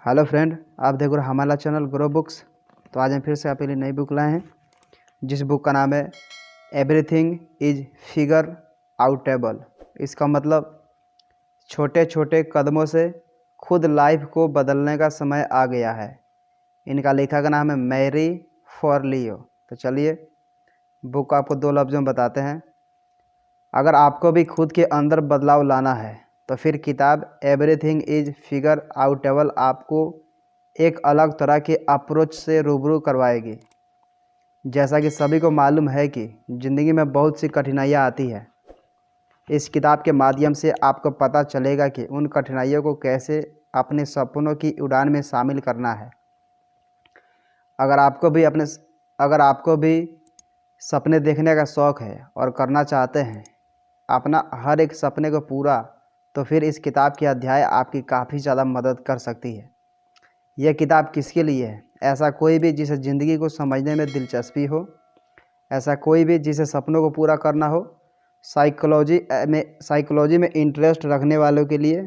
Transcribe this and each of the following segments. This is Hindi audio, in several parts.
हेलो फ्रेंड, आप देख रहे हो हमारा चैनल ग्रो बुक्स। तो आज हम फिर से आपके लिए नई बुक लाए हैं, जिस बुक का नाम है एवरीथिंग इज फिगर आउटेबल। इसका मतलब छोटे छोटे कदमों से खुद लाइफ को बदलने का समय आ गया है। इनका लेखक का नाम है मैरी फॉरलियो। तो चलिए बुक आपको दो लफ्ज़ों में बताते हैं। अगर आपको भी खुद के अंदर बदलाव लाना है तो फिर किताब एवरीथिंग इज फिगर आउटेबल आपको एक अलग तरह के अप्रोच से रूबरू करवाएगी। जैसा कि सभी को मालूम है कि ज़िंदगी में बहुत सी कठिनाइयाँ आती है। इस किताब के माध्यम से आपको पता चलेगा कि उन कठिनाइयों को कैसे अपने सपनों की उड़ान में शामिल करना है। अगर आपको भी सपने देखने का शौक़ है और करना चाहते हैं अपना हर एक सपने को पूरा, तो फिर इस किताब के अध्याय आपकी काफ़ी ज़्यादा मदद कर सकती है। यह किताब किसके लिए है? ऐसा कोई भी जिसे ज़िंदगी को समझने में दिलचस्पी हो, ऐसा कोई भी जिसे सपनों को पूरा करना हो, साइकोलॉजी में इंटरेस्ट रखने वालों के लिए,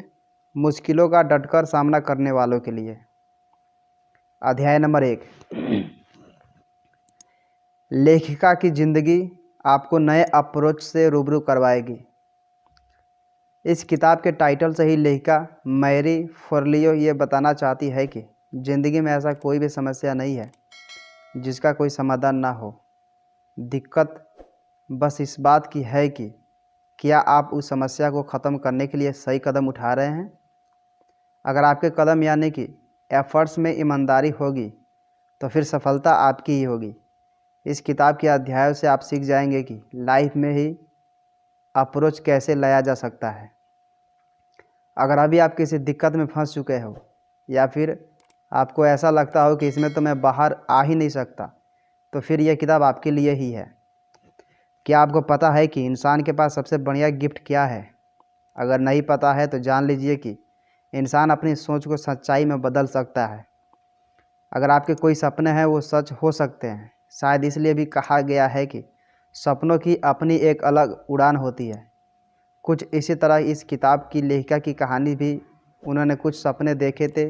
मुश्किलों का डटकर सामना करने वालों के लिए। अध्याय नंबर 1, लेखिका की ज़िंदगी आपको नए अप्रोच से रूबरू करवाएगी। इस किताब के टाइटल से ही लेखिका मैरी फॉरलियो ये बताना चाहती है कि ज़िंदगी में ऐसा कोई भी समस्या नहीं है जिसका कोई समाधान ना हो। दिक्कत बस इस बात की है कि क्या आप उस समस्या को ख़त्म करने के लिए सही कदम उठा रहे हैं। अगर आपके कदम यानी कि एफर्ट्स में ईमानदारी होगी तो फिर सफलता आपकी ही होगी। इस किताब के अध्यायों से आप सीख जाएंगे कि लाइफ में ही अप्रोच कैसे लाया जा सकता है। अगर अभी आप किसी दिक्कत में फंस चुके हो या फिर आपको ऐसा लगता हो कि इसमें तो मैं बाहर आ ही नहीं सकता, तो फिर यह किताब आपके लिए ही है। क्या आपको पता है कि इंसान के पास सबसे बढ़िया गिफ्ट क्या है? अगर नहीं पता है तो जान लीजिए कि इंसान अपनी सोच को सच्चाई में बदल सकता है। अगर आपके कोई सपने हैं वो सच हो सकते हैं। शायद इसलिए भी कहा गया है कि सपनों की अपनी एक अलग उड़ान होती है। कुछ इसी तरह इस किताब की लेखिका की कहानी भी, उन्होंने कुछ सपने देखे थे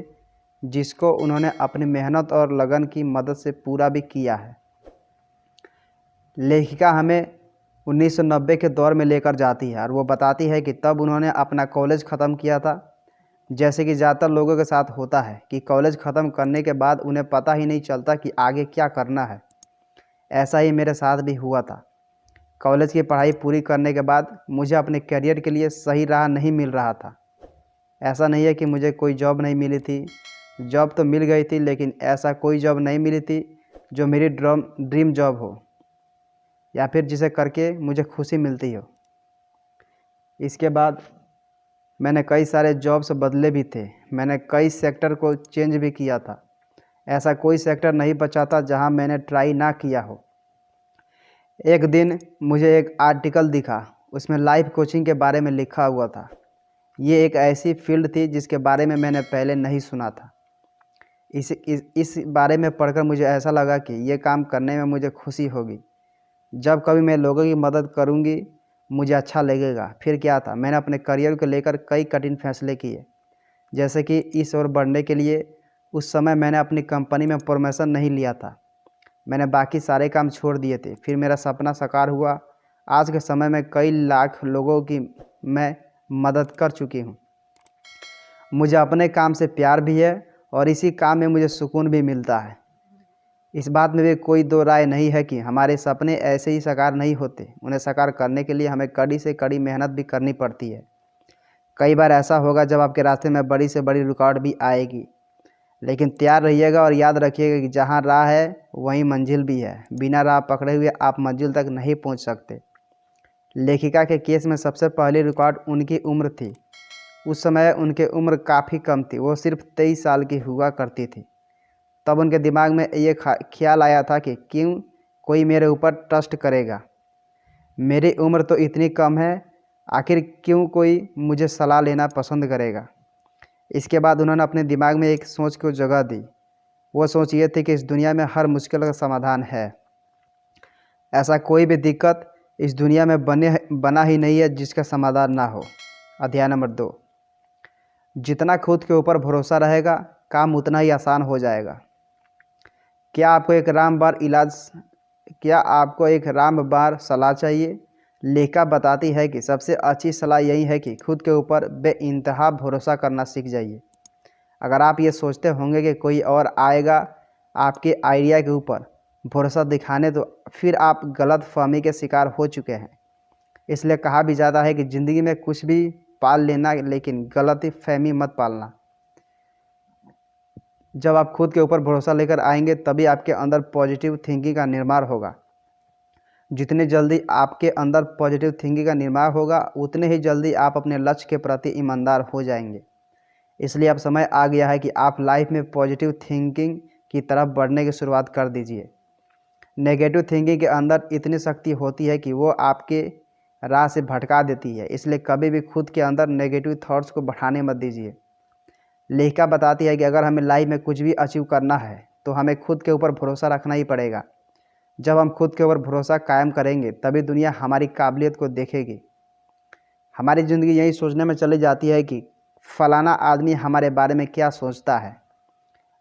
जिसको उन्होंने अपनी मेहनत और लगन की मदद से पूरा भी किया है। लेखिका हमें 1990 के दौर में लेकर जाती है और वो बताती है कि तब उन्होंने अपना कॉलेज ख़त्म किया था। जैसे कि ज़्यादातर लोगों के साथ होता है कि कॉलेज ख़त्म करने के बाद उन्हें पता ही नहीं चलता कि आगे क्या करना है। ऐसा ही मेरे साथ भी हुआ था। कॉलेज की पढ़ाई पूरी करने के बाद मुझे अपने करियर के लिए सही राह नहीं मिल रहा था। ऐसा नहीं है कि मुझे कोई जॉब नहीं मिली थी, जॉब तो मिल गई थी, लेकिन ऐसा कोई जॉब नहीं मिली थी जो मेरी ड्रीम जॉब हो या फिर जिसे करके मुझे खुशी मिलती हो। इसके बाद मैंने कई सारे जॉब्स बदले भी थे, मैंने कई सेक्टर को चेंज भी किया था। ऐसा कोई सेक्टर नहीं बचा था जहां मैंने ट्राई ना किया हो। एक दिन मुझे एक आर्टिकल दिखा, उसमें लाइफ कोचिंग के बारे में लिखा हुआ था। ये एक ऐसी फील्ड थी जिसके बारे में मैंने पहले नहीं सुना था। इस बारे में पढ़कर मुझे ऐसा लगा कि ये काम करने में मुझे खुशी होगी। जब कभी मैं लोगों की मदद करूँगी मुझे अच्छा लगेगा। फिर क्या था, मैंने अपने करियर को लेकर कई कठिन फैसले किए, जैसे कि इस ओर बढ़ने के लिए उस समय मैंने अपनी कंपनी में प्रमोशन नहीं लिया था, मैंने बाकी सारे काम छोड़ दिए थे। फिर मेरा सपना साकार हुआ। आज के समय में कई लाख लोगों की मैं मदद कर चुकी हूँ। मुझे अपने काम से प्यार भी है और इसी काम में मुझे सुकून भी मिलता है। इस बात में भी कोई दो राय नहीं है कि हमारे सपने ऐसे ही साकार नहीं होते, उन्हें साकार करने के लिए हमें कड़ी से कड़ी मेहनत भी करनी पड़ती है। कई बार ऐसा होगा जब आपके रास्ते में बड़ी से बड़ी रुकावट भी आएगी, लेकिन तैयार रहिएगा और याद रखिएगा कि जहाँ राह है वहीं मंजिल भी है। बिना राह पकड़े हुए आप मंजिल तक नहीं पहुँच सकते। लेखिका के केस में सबसे पहली रुकावट उनकी उम्र थी। उस समय उनकी उम्र काफ़ी कम थी, वो सिर्फ 23 साल की हुआ करती थी। तब उनके दिमाग में ये ख्याल आया था कि क्यों कोई मेरे ऊपर ट्रस्ट करेगा, मेरी उम्र तो इतनी कम है, आखिर क्यों कोई मुझे सलाह लेना पसंद करेगा। इसके बाद उन्होंने अपने दिमाग में एक सोच को जगह दी। वो सोच ये थी कि इस दुनिया में हर मुश्किल का समाधान है। ऐसा कोई भी दिक्कत इस दुनिया में बना ही नहीं है जिसका समाधान ना हो। अध्याय नंबर 2, जितना खुद के ऊपर भरोसा रहेगा काम उतना ही आसान हो जाएगा। क्या आपको एक रामबाण सलाह चाहिए? लेखिका बताती है कि सबसे अच्छी सलाह यही है कि खुद के ऊपर बेइंतहा भरोसा करना सीख जाइए। अगर आप ये सोचते होंगे कि कोई और आएगा आपके आइडिया के ऊपर भरोसा दिखाने, तो फिर आप गलत फहमी के शिकार हो चुके हैं। इसलिए कहा भी जाता है कि ज़िंदगी में कुछ भी पाल लेना, लेकिन गलत फहमी मत पालना। जब आप खुद के ऊपर भरोसा लेकर आएंगे तभी आपके अंदर पॉजिटिव थिंकिंग का निर्माण होगा। जितनी जल्दी आपके अंदर पॉजिटिव थिंकिंग का निर्माण होगा, उतने ही जल्दी आप अपने लक्ष्य के प्रति ईमानदार हो जाएंगे। इसलिए अब समय आ गया है कि आप लाइफ में पॉजिटिव थिंकिंग की तरफ बढ़ने की शुरुआत कर दीजिए। नेगेटिव थिंकिंग के अंदर इतनी शक्ति होती है कि वो आपके राह से भटका देती है। इसलिए कभी भी खुद के अंदर नेगेटिव थॉट्स को बढ़ाने मत दीजिए। लेखिका बताती है कि अगर हमें लाइफ में कुछ भी अचीव करना है तो हमें खुद के ऊपर भरोसा रखना ही पड़ेगा। जब हम खुद के ऊपर भरोसा कायम करेंगे तभी दुनिया हमारी काबिलियत को देखेगी। हमारी ज़िंदगी यही सोचने में चली जाती है कि फलाना आदमी हमारे बारे में क्या सोचता है।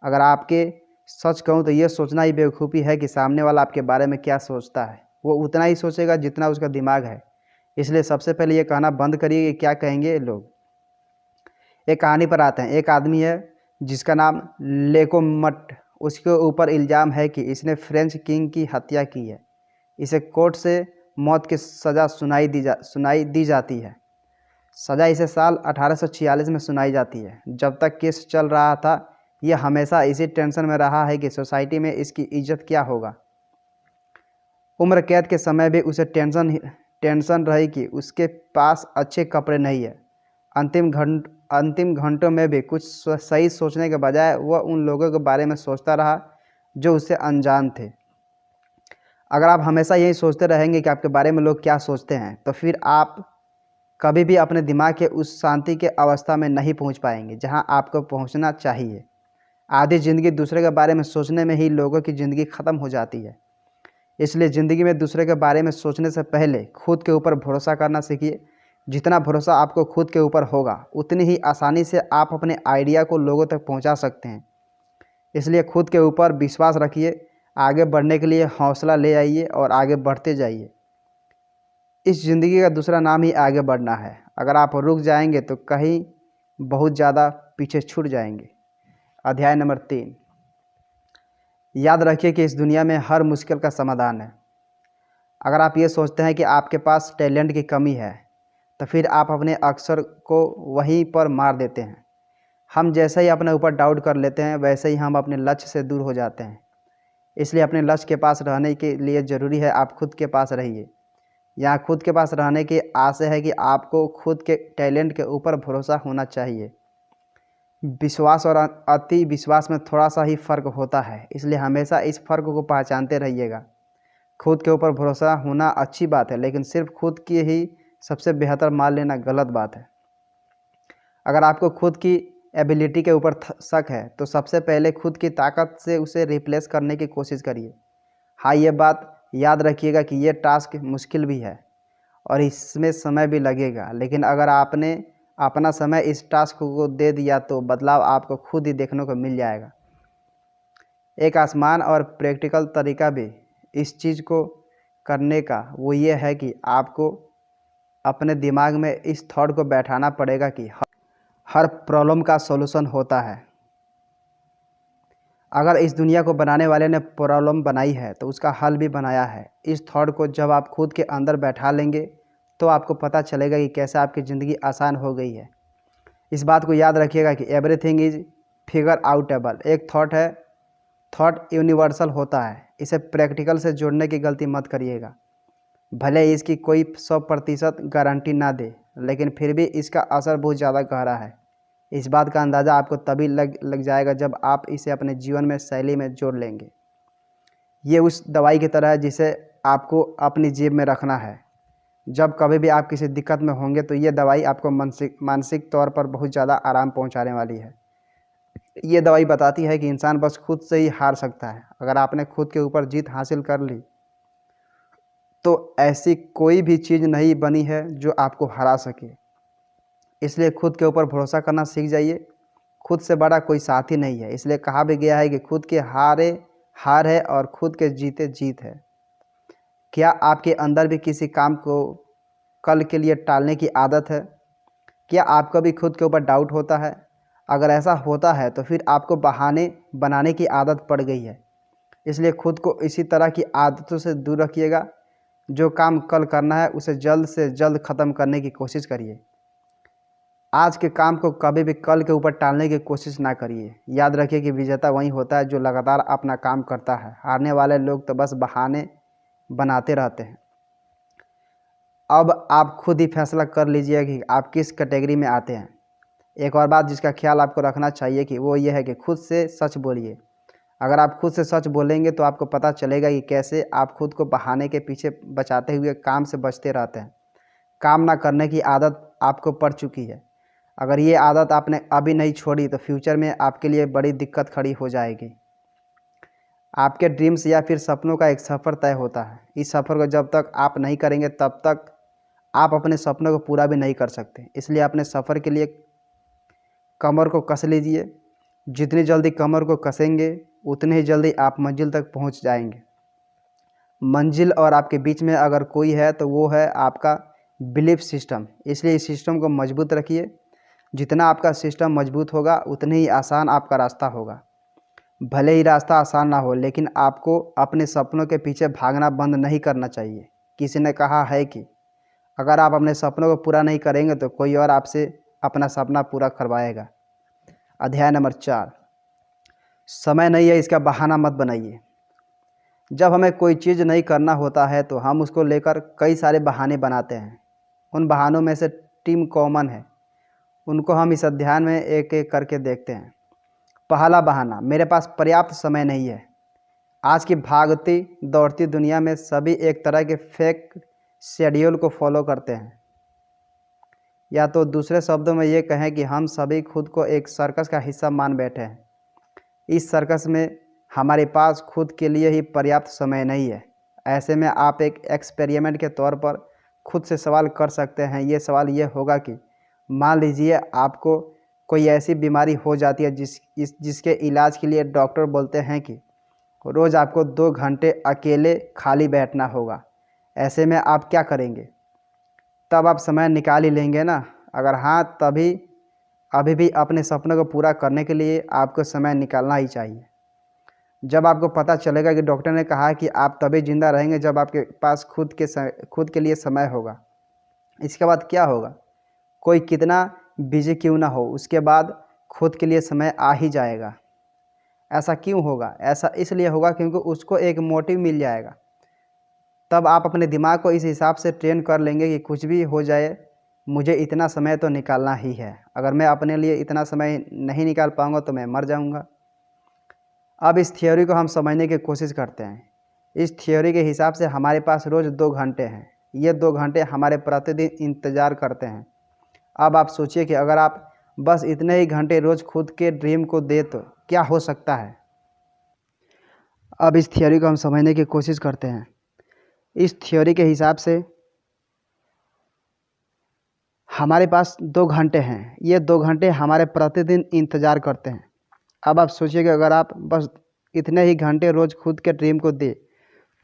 अगर आपके सच कहूँ तो ये सोचना ही बेवकूफ़ी है कि सामने वाला आपके बारे में क्या सोचता है। वो उतना ही सोचेगा जितना उसका दिमाग है। इसलिए सबसे पहले ये कहना बंद करिए कि क्या कहेंगे लोग। एक कहानी पर आते हैं। एक आदमी है जिसका नाम लेकोमट। उसके ऊपर इल्ज़ाम है कि इसने फ्रेंच किंग की हत्या की है। इसे कोर्ट से मौत की सज़ा सुनाई दी जाती है। सज़ा इसे साल 1846 में सुनाई जाती है। जब तक केस चल रहा था यह हमेशा इसी टेंशन में रहा है कि सोसाइटी में इसकी इज्जत क्या होगा। उम्र कैद के समय भी उसे टेंशन रही कि उसके पास अच्छे कपड़े नहीं है। अंतिम घंटों में भी कुछ सही सोचने के बजाय वह उन लोगों के बारे में सोचता रहा जो उससे अनजान थे। अगर आप हमेशा यही सोचते रहेंगे कि आपके बारे में लोग क्या सोचते हैं, तो फिर आप कभी भी अपने दिमाग के उस शांति के अवस्था में नहीं पहुंच पाएंगे जहां आपको पहुंचना चाहिए। आधी ज़िंदगी दूसरे के बारे में सोचने में ही लोगों की ज़िंदगी ख़त्म हो जाती है। इसलिए ज़िंदगी में दूसरे के बारे में सोचने से पहले खुद के ऊपर भरोसा करना सीखिए। जितना भरोसा आपको खुद के ऊपर होगा उतनी ही आसानी से आप अपने आइडिया को लोगों तक पहुंचा सकते हैं। इसलिए खुद के ऊपर विश्वास रखिए। आगे बढ़ने के लिए हौसला ले आइए और आगे बढ़ते जाइए। इस ज़िंदगी का दूसरा नाम ही आगे बढ़ना है। अगर आप रुक जाएंगे तो कहीं बहुत ज़्यादा पीछे छूट जाएंगे। अध्याय नंबर 3। याद रखिए कि इस दुनिया में हर मुश्किल का समाधान है। अगर आप ये सोचते हैं कि आपके पास टैलेंट की कमी है तो फिर आप अपने अक्सर को वहीं पर मार देते हैं। हम जैसे ही अपने ऊपर डाउट कर लेते हैं वैसे ही हम अपने लक्ष्य से दूर हो जाते हैं। इसलिए अपने लक्ष्य के पास रहने के लिए ज़रूरी है आप खुद के पास रहिए। यहाँ खुद के पास रहने की आशय है कि आपको खुद के टैलेंट के ऊपर भरोसा होना चाहिए। विश्वास और अति विश्वास में थोड़ा सा ही फ़र्क होता है, इसलिए हमेशा इस फ़र्क को पहचानते रहिएगा। खुद के ऊपर भरोसा होना अच्छी बात है, लेकिन सिर्फ खुद की ही सबसे बेहतर मान लेना गलत बात है। अगर आपको खुद की एबिलिटी के ऊपर शक है तो सबसे पहले खुद की ताकत से उसे रिप्लेस करने की कोशिश करिए। हाँ, ये बात याद रखिएगा कि ये टास्क मुश्किल भी है और इसमें समय भी लगेगा, लेकिन अगर आपने अपना समय इस टास्क को दे दिया तो बदलाव आपको खुद ही देखने को मिल जाएगा। एक आसान और प्रैक्टिकल तरीका भी इस चीज़ को करने का वो ये है कि आपको अपने दिमाग में इस थॉट को बैठाना पड़ेगा कि हर प्रॉब्लम का सॉल्यूशन होता है। अगर इस दुनिया को बनाने वाले ने प्रॉब्लम बनाई है तो उसका हल भी बनाया है। इस थॉट को जब आप खुद के अंदर बैठा लेंगे तो आपको पता चलेगा कि कैसे आपकी ज़िंदगी आसान हो गई है। इस बात को याद रखिएगा कि एवरीथिंग इज़ फिगर आउटेबल। एक थॉट है, थॉट यूनिवर्सल होता है। इसे प्रैक्टिकल से जोड़ने की गलती मत करिएगा। भले ही इसकी कोई 100% गारंटी ना दे, लेकिन फिर भी इसका असर बहुत ज़्यादा गहरा है। इस बात का अंदाज़ा आपको तभी लग जाएगा जब आप इसे अपने जीवन में शैली में जोड़ लेंगे। ये उस दवाई की तरह है जिसे आपको अपनी जेब में रखना है। जब कभी भी आप किसी दिक्कत में होंगे तो ये दवाई आपको मानसिक तौर पर बहुत ज़्यादा आराम पहुंचाने वाली है। ये दवाई बताती है कि इंसान बस खुद से ही हार सकता है। अगर आपने खुद के ऊपर जीत हासिल कर ली तो ऐसी कोई भी चीज़ नहीं बनी है जो आपको हरा सके। इसलिए खुद के ऊपर भरोसा करना सीख जाइए। खुद से बड़ा कोई साथी नहीं है। इसलिए कहा भी गया है कि खुद के हारे हार है और खुद के जीते जीत है। क्या आपके अंदर भी किसी काम को कल के लिए टालने की आदत है? क्या आपको भी खुद के ऊपर डाउट होता है? अगर ऐसा होता है तो फिर आपको बहाने बनाने की आदत पड़ गई है। इसलिए खुद को इसी तरह की आदतों से दूर रखिएगा। जो काम कल करना है उसे जल्द से जल्द ख़त्म करने की कोशिश करिए। आज के काम को कभी भी कल के ऊपर टालने की कोशिश ना करिए। याद रखिए कि विजेता वही होता है जो लगातार अपना काम करता है। हारने वाले लोग तो बस बहाने बनाते रहते हैं। अब आप खुद ही फैसला कर लीजिए कि आप किस कैटेगरी में आते हैं। एक और बात जिसका ख्याल आपको रखना चाहिए कि वो ये है कि खुद से सच बोलिए। अगर आप खुद से सच बोलेंगे तो आपको पता चलेगा कि कैसे आप खुद को बहाने के पीछे बचाते हुए काम से बचते रहते हैं। काम ना करने की आदत आपको पड़ चुकी है। अगर ये आदत आपने अभी नहीं छोड़ी तो फ्यूचर में आपके लिए बड़ी दिक्कत खड़ी हो जाएगी। आपके ड्रीम्स या फिर सपनों का एक सफ़र तय होता है। इस सफ़र को जब तक आप नहीं करेंगे तब तक आप अपने सपनों को पूरा भी नहीं कर सकते। इसलिए अपने सफ़र के लिए कमर को कस लीजिए। जितनी जल्दी कमर को कसेंगे उतनी ही जल्दी आप मंजिल तक पहुंच जाएंगे। मंजिल और आपके बीच में अगर कोई है तो वो है आपका बिलीफ सिस्टम। इसलिए इस सिस्टम को मजबूत रखिए। जितना आपका सिस्टम मजबूत होगा उतनी ही आसान आपका रास्ता होगा। भले ही रास्ता आसान ना हो लेकिन आपको अपने सपनों के पीछे भागना बंद नहीं करना चाहिए। किसी ने कहा है कि अगर आप अपने सपनों को पूरा नहीं करेंगे तो कोई और आपसे अपना सपना पूरा करवाएगा। अध्याय नंबर 4, समय नहीं है इसका बहाना मत बनाइए। जब हमें कोई चीज़ नहीं करना होता है तो हम उसको लेकर कई सारे बहाने बनाते हैं। उन बहानों में से टीम कॉमन है। उनको हम इस अध्याय में एक एक करके देखते हैं। पहला बहाना, मेरे पास पर्याप्त समय नहीं है। आज की भागती दौड़ती दुनिया में सभी एक तरह के फेक शेड्यूल को फॉलो करते हैं। या तो दूसरे शब्दों में ये कहें कि हम सभी खुद को एक सर्कस का हिस्सा मान बैठे हैं। इस सर्कस में हमारे पास खुद के लिए ही पर्याप्त समय नहीं है। ऐसे में आप एक एक्सपेरिमेंट के तौर पर खुद से सवाल कर सकते हैं। ये सवाल ये होगा कि मान लीजिए आपको कोई ऐसी बीमारी हो जाती है जिसके इलाज के लिए डॉक्टर बोलते हैं कि रोज़ आपको 2 घंटे अकेले खाली बैठना होगा। ऐसे में आप क्या करेंगे? तब आप समय निकाल ही लेंगे ना? अगर हाँ, तभी अभी भी अपने सपनों को पूरा करने के लिए आपको समय निकालना ही चाहिए। जब आपको पता चलेगा कि डॉक्टर ने कहा कि आप तभी ज़िंदा रहेंगे जब आपके पास खुद के लिए समय होगा। इसके बाद क्या होगा? कोई कितना बिजी क्यों ना हो, उसके बाद खुद के लिए समय आ ही जाएगा। ऐसा क्यों होगा? ऐसा इसलिए होगा क्योंकि उसको एक मोटिव मिल जाएगा। तब आप अपने दिमाग को इस हिसाब से ट्रेन कर लेंगे कि कुछ भी हो जाए मुझे इतना समय तो निकालना ही है। अगर मैं अपने लिए इतना समय नहीं निकाल पाऊँगा तो मैं मर जाऊँगा। अब इस थ्योरी को हम समझने की कोशिश करते हैं। इस थ्योरी के हिसाब से हमारे पास रोज़ 2 घंटे हैं। ये 2 घंटे हमारे प्रतिदिन इंतज़ार करते हैं। अब आप सोचिए कि अगर आप बस इतने ही घंटे रोज़ खुद के ड्रीम को दे तो क्या हो सकता है। अब इस थ्योरी को हम समझने की कोशिश करते हैं। इस थ्योरी के हिसाब से हमारे पास 2 घंटे हैं। ये 2 घंटे हमारे प्रतिदिन इंतज़ार करते हैं। अब आप सोचिए कि अगर आप बस इतने ही घंटे रोज़ खुद के ड्रीम को दे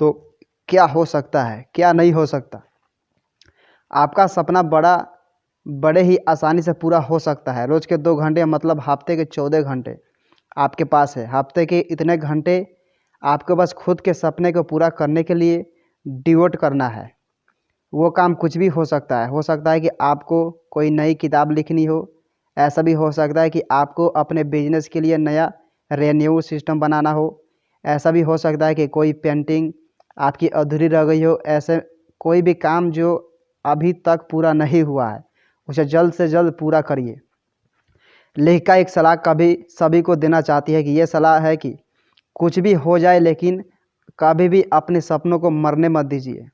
तो क्या हो सकता है, क्या नहीं हो सकता। आपका सपना बड़े ही आसानी से पूरा हो सकता है। रोज़ के 2 घंटे मतलब हफ्ते के 14 घंटे आपके पास है। हफ्ते के इतने घंटे आपको बस खुद के सपने को पूरा करने के लिए डिवोट करना है। वो काम कुछ भी हो सकता है। हो सकता है कि आपको कोई नई किताब लिखनी हो। ऐसा भी हो सकता है कि आपको अपने बिजनेस के लिए नया रेवेन्यू सिस्टम बनाना हो। ऐसा भी हो सकता है कि कोई पेंटिंग आपकी अधूरी रह गई हो। ऐसे कोई भी काम जो अभी तक पूरा नहीं हुआ है उसे जल्द से जल्द पूरा करिए। लेखिका एक सलाह कभी सभी को देना चाहती है कि ये सलाह है कि कुछ भी हो जाए लेकिन कभी भी अपने सपनों को मरने मत दीजिए।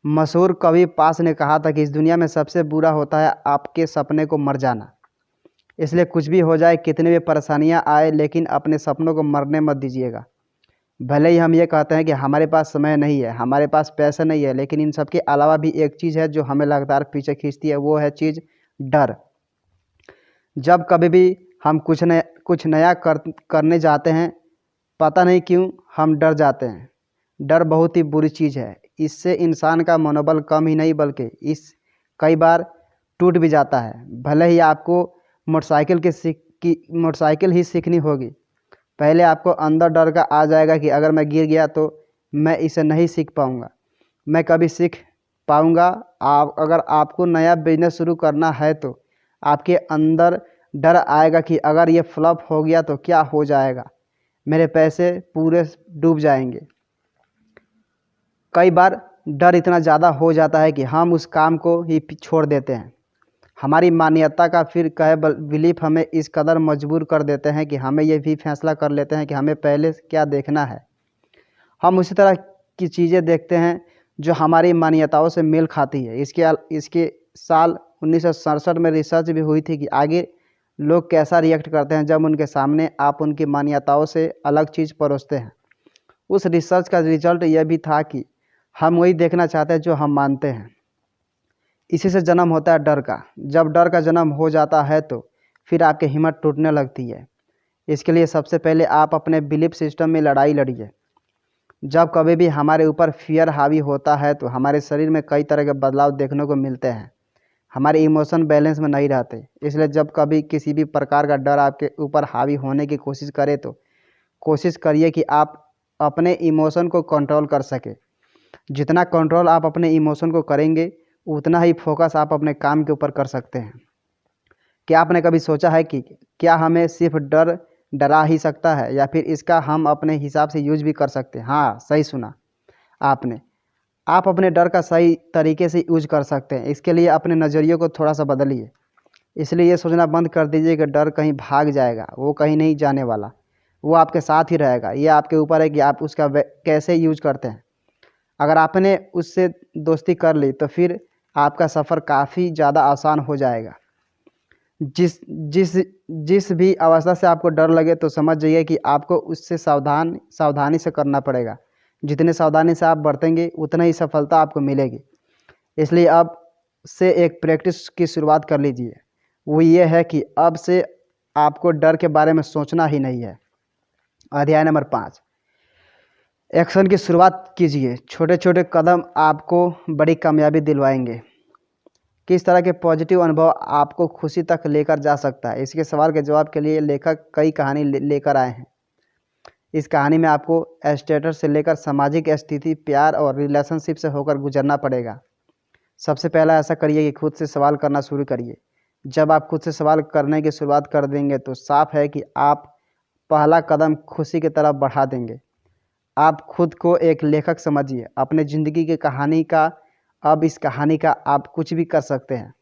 मशहूर कवि पास ने कहा था कि इस दुनिया में सबसे बुरा होता है आपके सपने को मर जाना। इसलिए कुछ भी हो जाए, कितनी भी परेशानियां आए, लेकिन अपने सपनों को मरने मत दीजिएगा। भले ही हम ये कहते हैं कि हमारे पास समय नहीं है, हमारे पास पैसा नहीं है, लेकिन इन सब के अलावा भी एक चीज़ है जो हमें लगातार पीछे खींचती है, वो है चीज़ डर। जब कभी भी हम कुछ नया करने जाते हैं, पता नहीं क्यों हम डर जाते हैं। डर बहुत ही बुरी चीज़ है। इससे इंसान का मनोबल कम ही नहीं बल्कि इस कई बार टूट भी जाता है। भले ही आपको मोटरसाइकिल ही सीखनी होगी, पहले आपको अंदर डर का आ जाएगा कि अगर मैं गिर गया तो मैं इसे नहीं सीख पाऊँगा, मैं कभी सीख पाऊँगा। अगर आपको नया बिजनेस शुरू करना है तो आपके अंदर डर आएगा कि अगर ये फ्लॉप हो गया तो क्या हो जाएगा, मेरे पैसे पूरे डूब जाएंगे। कई बार डर इतना ज़्यादा हो जाता है कि हम उस काम को ही छोड़ देते हैं। हमारी मान्यता का फिर बिलीफ हमें इस कदर मजबूर कर देते हैं कि हमें ये भी फैसला कर लेते हैं कि हमें पहले क्या देखना है। हम उसी तरह की चीज़ें देखते हैं जो हमारी मान्यताओं से मेल खाती है। इसके साल 1967 में रिसर्च भी हुई थी कि आगे लोग कैसा रिएक्ट करते हैं जब उनके सामने आप उनकी मान्यताओं से अलग चीज़ परोसते हैं। उस रिसर्च का रिजल्ट यह भी था कि हम वही देखना चाहते हैं जो हम मानते हैं। इसी से जन्म होता है डर का। जब डर का जन्म हो जाता है तो फिर आपकी हिम्मत टूटने लगती है। इसके लिए सबसे पहले आप अपने बिलीफ सिस्टम में लड़ाई लड़िए। जब कभी भी हमारे ऊपर फियर हावी होता है तो हमारे शरीर में कई तरह के बदलाव देखने को मिलते हैं। हमारे इमोशन बैलेंस में नहीं रहते। इसलिए जब कभी किसी भी प्रकार का डर आपके ऊपर हावी होने की कोशिश करे तो कोशिश करिए कि आप अपने इमोशन को कंट्रोल कर सके। जितना कंट्रोल आप अपने इमोशन को करेंगे उतना ही फोकस आप अपने काम के ऊपर कर सकते हैं। क्या आपने कभी सोचा है कि क्या हमें सिर्फ डर डरा ही सकता है या फिर इसका हम अपने हिसाब से यूज भी कर सकते हैं? हाँ, सही सुना आपने। आप अपने डर का सही तरीके से यूज कर सकते हैं। इसके लिए अपने नज़रिए को थोड़ा सा बदलिए। इसलिए ये सोचना बंद कर दीजिए कि डर कहीं भाग जाएगा। वो कहीं नहीं जाने वाला, वो आपके साथ ही रहेगा। ये आपके ऊपर है कि आप उसका कैसे यूज करते हैं। अगर आपने उससे दोस्ती कर ली तो फिर आपका सफ़र काफ़ी ज़्यादा आसान हो जाएगा। जिस जिस जिस भी अवस्था से आपको डर लगे तो समझ जाइए कि आपको उससे सावधानी से करना पड़ेगा। जितने सावधानी से आप बरतेंगे उतना ही सफलता आपको मिलेगी। इसलिए अब से एक प्रैक्टिस की शुरुआत कर लीजिए। वो ये है कि अब से आपको डर के बारे में सोचना ही नहीं है। अध्याय नंबर 5, एक्शन की शुरुआत कीजिए। छोटे छोटे कदम आपको बड़ी कामयाबी दिलवाएंगे। किस तरह के पॉजिटिव अनुभव आपको खुशी तक लेकर जा सकता है? इसके सवाल के जवाब के लिए लेखक कई कहानी लेकर आए हैं। इस कहानी में आपको स्टेटस से लेकर सामाजिक स्थिति, प्यार और रिलेशनशिप से होकर गुजरना पड़ेगा। सबसे पहला ऐसा करिए कि खुद से सवाल करना शुरू करिए। जब आप खुद से सवाल करने की शुरुआत कर देंगे तो साफ है कि आप पहला कदम खुशी की तरफ बढ़ा देंगे। आप खुद को एक लेखक समझिए अपने ज़िंदगी की कहानी का। अब इस कहानी का आप कुछ भी कर सकते हैं।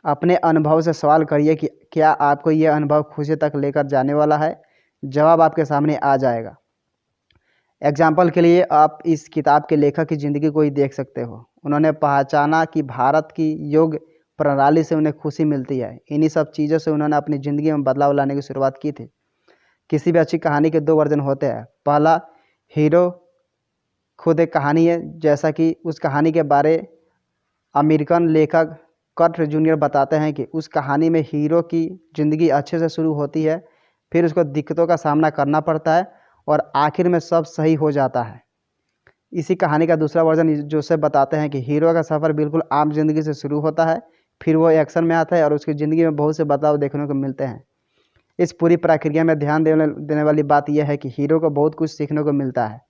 अपने अनुभव से सवाल करिए कि क्या आपको यह अनुभव खुशी तक लेकर जाने वाला है। जवाब आपके सामने आ जाएगा। एग्जाम्पल के लिए आप इस किताब के लेखक की ज़िंदगी को ही देख सकते हो। उन्होंने पहचाना कि भारत की योग प्रणाली से उन्हें खुशी मिलती है। इन्हीं सब चीज़ों से उन्होंने अपनी ज़िंदगी में बदलाव लाने की शुरुआत की थी। किसी भी अच्छी कहानी के 2 वर्जन होते हैं। पहला, हीरो खुद एक कहानी है, जैसा कि उस कहानी के बारे अमेरिकन लेखक कर्ट जूनियर बताते हैं कि उस कहानी में हीरो की ज़िंदगी अच्छे से शुरू होती है, फिर उसको दिक्कतों का सामना करना पड़ता है और आखिर में सब सही हो जाता है। इसी कहानी का दूसरा वर्जन जोसेफ बताते हैं कि हीरो का सफ़र बिल्कुल आम जिंदगी से शुरू होता है, फिर वो एक्शन में आता है और उसकी ज़िंदगी में बहुत से बदलाव देखने को मिलते हैं। इस पूरी प्रक्रिया में ध्यान देने वाली बात यह है कि हीरो को बहुत कुछ सीखने को मिलता है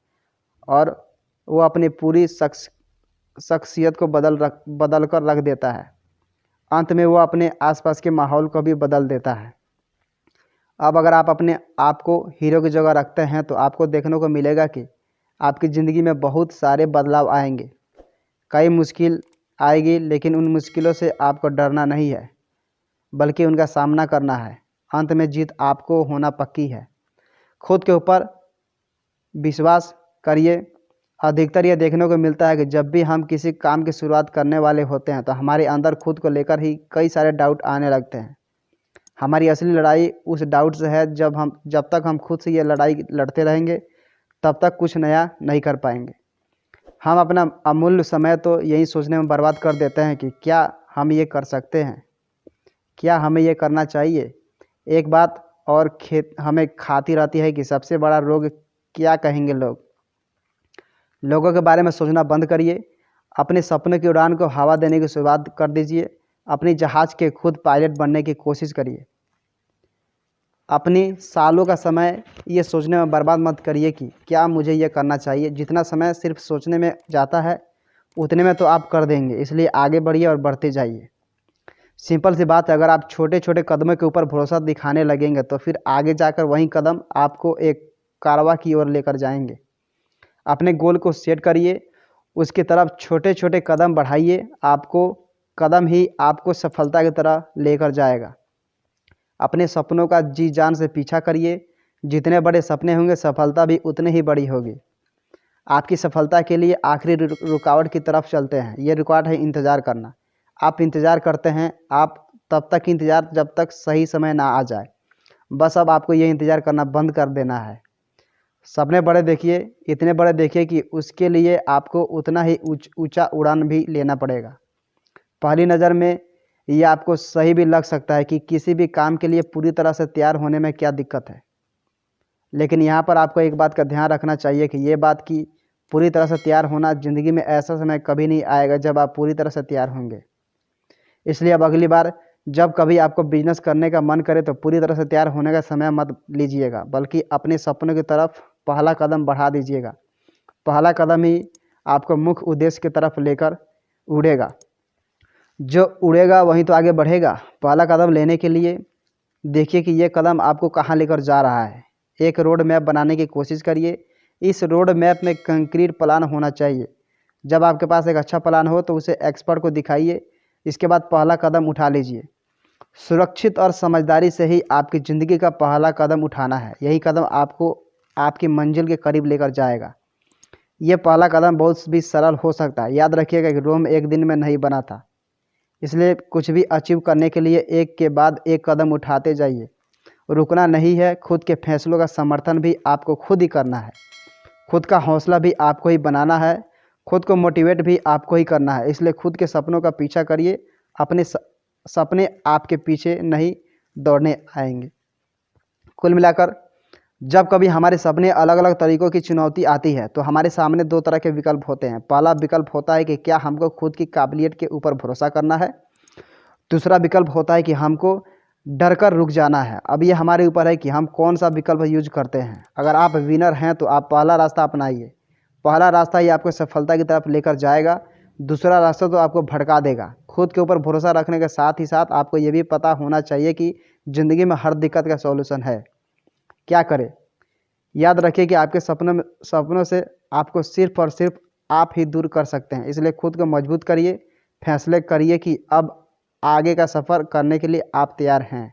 और वो अपनी पूरी शख्सियत को बदल कर रख देता है। अंत में वो अपने आसपास के माहौल को भी बदल देता है। अब अगर आप अपने आप को हीरो की जगह रखते हैं तो आपको देखने को मिलेगा कि आपकी ज़िंदगी में बहुत सारे बदलाव आएंगे। कई मुश्किल आएगी, लेकिन उन मुश्किलों से आपको डरना नहीं है बल्कि उनका सामना करना है। अंत में जीत आपको होना पक्की है। खुद के ऊपर विश्वास करिए। अधिकतर ये देखने को मिलता है कि जब भी हम किसी काम की शुरुआत करने वाले होते हैं तो हमारे अंदर खुद को लेकर ही कई सारे डाउट आने लगते हैं। हमारी असली लड़ाई उस डाउट से है। जब तक हम खुद से ये लड़ाई लड़ते रहेंगे तब तक कुछ नया नहीं कर पाएंगे। हम अपना अमूल्य समय तो यही सोचने में बर्बाद कर देते हैं कि क्या हम ये कर सकते हैं, क्या हमें ये करना चाहिए, एक बात और हमें खाती रहती है कि सबसे बड़ा रोग क्या कहेंगे लोग। लोगों के बारे में सोचना बंद करिए। अपने सपनों की उड़ान को हवा देने की शुरुआत कर दीजिए। अपनी जहाज़ के खुद पायलट बनने की कोशिश करिए। अपनी सालों का समय ये सोचने में बर्बाद मत करिए कि क्या मुझे ये करना चाहिए। जितना समय सिर्फ सोचने में जाता है उतने में तो आप कर देंगे। इसलिए आगे बढ़िए और बढ़ते जाइए। सिंपल सी बात है, अगर आप छोटे छोटे कदमों के ऊपर भरोसा दिखाने लगेंगे तो फिर आगे जाकर वही कदम आपको एक कारवा की ओर लेकर जाएंगे। अपने गोल को सेट करिए, उसकी तरफ छोटे छोटे कदम बढ़ाइए। आपको कदम ही आपको सफलता की तरह लेकर जाएगा। अपने सपनों का जी जान से पीछा करिए। जितने बड़े सपने होंगे सफलता भी उतनी ही बड़ी होगी। आपकी सफलता के लिए आखिरी रुकावट की तरफ चलते हैं। ये रुकावट है इंतज़ार करना। आप इंतज़ार करते हैं, आप तब तक इंतज़ार जब तक सही समय ना आ जाए। बस अब आपको ये इंतज़ार करना बंद कर देना है। सपने बड़े देखिए, इतने बड़े देखिए कि उसके लिए आपको उतना ही ऊंचा उड़ान भी लेना पड़ेगा। पहली नज़र में ये आपको सही भी लग सकता है कि किसी भी काम के लिए पूरी तरह से तैयार होने में क्या दिक्कत है, लेकिन यहाँ पर आपको एक बात का ध्यान रखना चाहिए कि ये बात कि पूरी तरह से तैयार होना, ज़िंदगी में ऐसा समय कभी नहीं आएगा जब आप पूरी तरह से तैयार होंगे। इसलिए अब अगली बार जब कभी आपको बिजनेस करने का मन करे तो पूरी तरह से तैयार होने का समय मत लीजिएगा, बल्कि अपने सपनों की तरफ पहला कदम बढ़ा दीजिएगा। पहला कदम ही आपको मुख्य उद्देश्य की तरफ लेकर उड़ेगा। जो उड़ेगा वहीं तो आगे बढ़ेगा। पहला कदम लेने के लिए देखिए कि ये कदम आपको कहाँ लेकर जा रहा है। एक रोड मैप बनाने की कोशिश करिए। इस रोड मैप में कंक्रीट प्लान होना चाहिए। जब आपके पास एक अच्छा प्लान हो तो उसे एक्सपर्ट को दिखाइए। इसके बाद पहला कदम उठा लीजिए। सुरक्षित और समझदारी से ही आपकी ज़िंदगी का पहला कदम उठाना है। यही कदम आपको आपकी मंजिल के करीब लेकर जाएगा। ये पहला कदम बहुत भी सरल हो सकता है। याद रखिएगा कि रोम एक दिन में नहीं बना था, इसलिए कुछ भी अचीव करने के लिए एक के बाद एक कदम उठाते जाइए। रुकना नहीं है। खुद के फैसलों का समर्थन भी आपको खुद ही करना है। खुद का हौसला भी आपको ही बनाना है। खुद को मोटिवेट भी आपको ही करना है। इसलिए खुद के सपनों का पीछा करिए। अपने सपने आपके पीछे नहीं दौड़ने आएंगे। कुल मिलाकर जब कभी हमारे सपने अलग अलग तरीक़ों की चुनौती आती है तो हमारे सामने दो तरह के विकल्प होते हैं। पहला विकल्प होता है कि क्या हमको खुद की काबिलियत के ऊपर भरोसा करना है। दूसरा विकल्प होता है कि हमको डर कर रुक जाना है। अब ये हमारे ऊपर है कि हम कौन सा विकल्प यूज करते हैं। अगर आप विनर हैं तो आप पहला रास्ता अपनाइए। पहला रास्ता ही आपको सफलता की तरफ लेकर जाएगा। दूसरा रास्ता तो आपको भड़का देगा। खुद के ऊपर भरोसा रखने के साथ ही साथ आपको ये भी पता होना चाहिए कि ज़िंदगी में हर दिक्कत का सॉल्यूशन है। क्या करें? याद रखिए कि आपके सपनों से आपको सिर्फ और सिर्फ आप ही दूर कर सकते हैं। इसलिए खुद को मजबूत करिए। फैसले करिए कि अब आगे का सफ़र करने के लिए आप तैयार हैं।